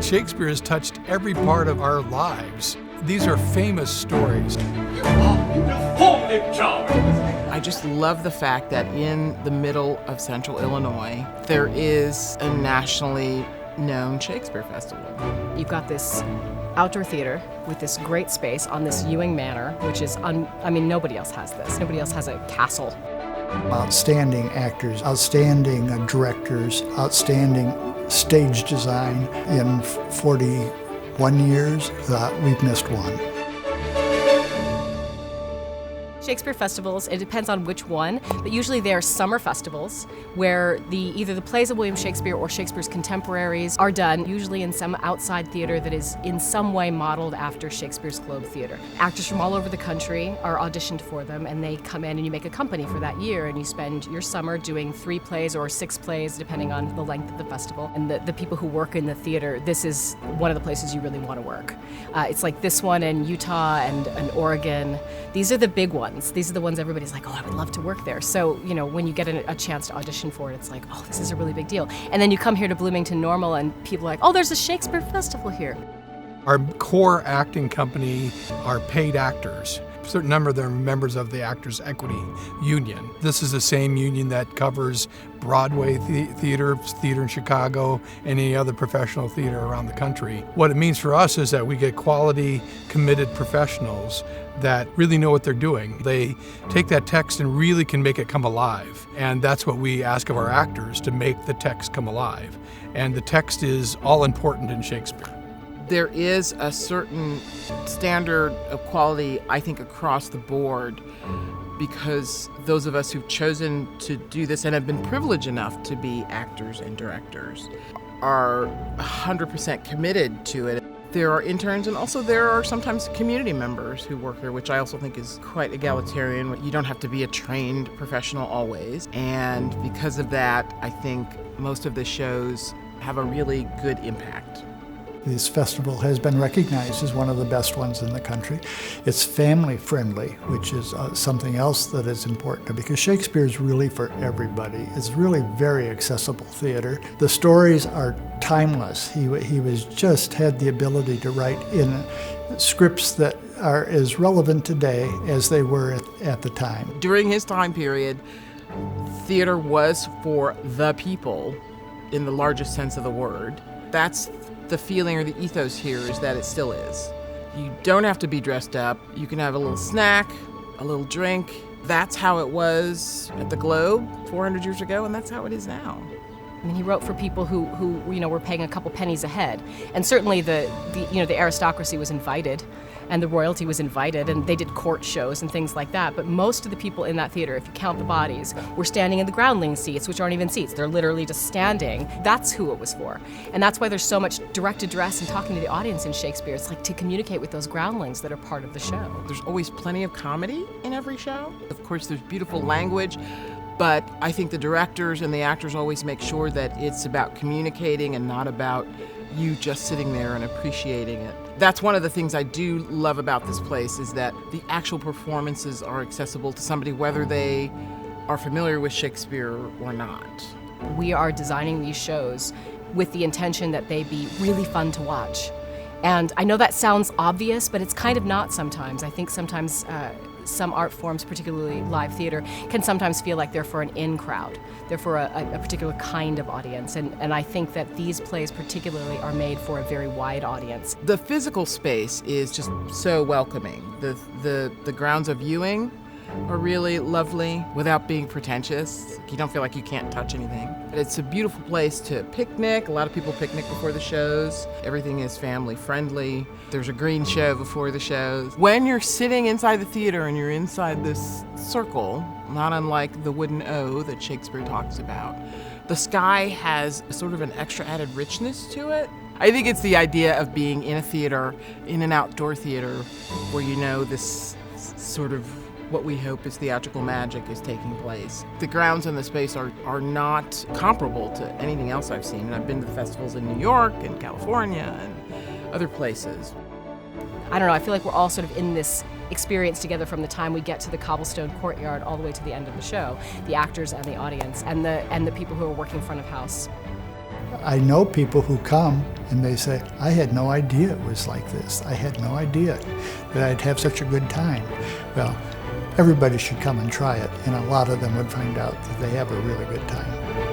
Shakespeare has touched every part of our lives. These are famous stories. I just love the fact that in the middle of central Illinois, there is a nationally known Shakespeare Festival. You've got this outdoor theater with this great space on this Ewing Manor, which is, nobody else has this. Nobody else has a castle. Outstanding actors, outstanding directors, outstanding stage design. In 41 years, we've missed one. Shakespeare festivals, it depends on which one, but usually they're summer festivals where either the plays of William Shakespeare or Shakespeare's contemporaries are done, usually in some outside theater that is in some way modeled after Shakespeare's Globe Theater. Actors from all over the country are auditioned for them, and they come in and you make a company for that year, and you spend your summer doing 3 plays or 6 plays, depending on the length of the festival. And the people who work in the theater, this is one of the places you really want to work. It's like this one in Utah and Oregon. These are the big ones. These are the ones everybody's like, oh, I would love to work there. So, when you get a chance to audition for it, it's like, oh, this is a really big deal. And then you come here to Bloomington Normal and people are like, oh, there's a Shakespeare Festival here. Our core acting company are paid actors. A certain number of them are members of the Actors Equity Union. This is the same union that covers Broadway theater in Chicago, and any other professional theater around the country. What it means for us is that we get quality, committed professionals that really know what they're doing. They take that text and really can make it come alive. And that's what we ask of our actors, to make the text come alive. And the text is all important in Shakespeare. There is a certain standard of quality, I think, across the board, because those of us who've chosen to do this and have been privileged enough to be actors and directors are 100% committed to it. There are interns, and also there are sometimes community members who work here, which I also think is quite egalitarian. You don't have to be a trained professional always, and because of that, I think most of the shows have a really good impact. This festival has been recognized as one of the best ones in the country. It's family friendly, which is something else that is important, because Shakespeare is really for everybody. It's really very accessible theater. The stories are timeless. He was just had the ability to write in scripts that are as relevant today as they were at the time. During his time period, theater was for the people in the largest sense of the word. That's the feeling or the ethos here, is that it still is. You don't have to be dressed up. You can have a little snack, a little drink. That's how it was at the Globe 400 years ago, and that's how it is now. He wrote for people who were paying a couple pennies a head, and certainly the aristocracy was invited, and the royalty was invited, and they did court shows and things like that. But most of the people in that theater, if you count the bodies, were standing in the groundling seats, which aren't even seats. They're literally just standing. That's who it was for, and that's why there's so much direct address and talking to the audience in Shakespeare. It's like to communicate with those groundlings that are part of the show. There's always plenty of comedy in every show. Of course, there's beautiful language. But I think the directors and the actors always make sure that it's about communicating and not about you just sitting there and appreciating it. That's one of the things I do love about this place, is that the actual performances are accessible to somebody whether they are familiar with Shakespeare or not. We are designing these shows with the intention that they be really fun to watch. And I know that sounds obvious, but it's kind of not sometimes. I think sometimes some art forms, particularly live theater, can sometimes feel like they're for an in crowd. They're for a particular kind of audience. And I think that these plays particularly are made for a very wide audience. The physical space is just so welcoming. The grounds of Ewing are really lovely without being pretentious. You don't feel like you can't touch anything. It's a beautiful place to picnic. A lot of people picnic before the shows. Everything is family friendly. There's a green show before the shows. When you're sitting inside the theater and you're inside this circle, not unlike the wooden O that Shakespeare talks about, the sky has sort of an extra added richness to it. I think it's the idea of being in a theater, in an outdoor theater, where this sort of what we hope is theatrical magic is taking place. The grounds and the space are not comparable to anything else I've seen. And I've been to the festivals in New York and California and other places. I don't know, I feel like we're all sort of in this experience together from the time we get to the cobblestone courtyard all the way to the end of the show, the actors and the audience and the people who are working front of house. I know people who come and they say, I had no idea it was like this. I had no idea that I'd have such a good time. Well, everybody should come and try it, and a lot of them would find out that they have a really good time.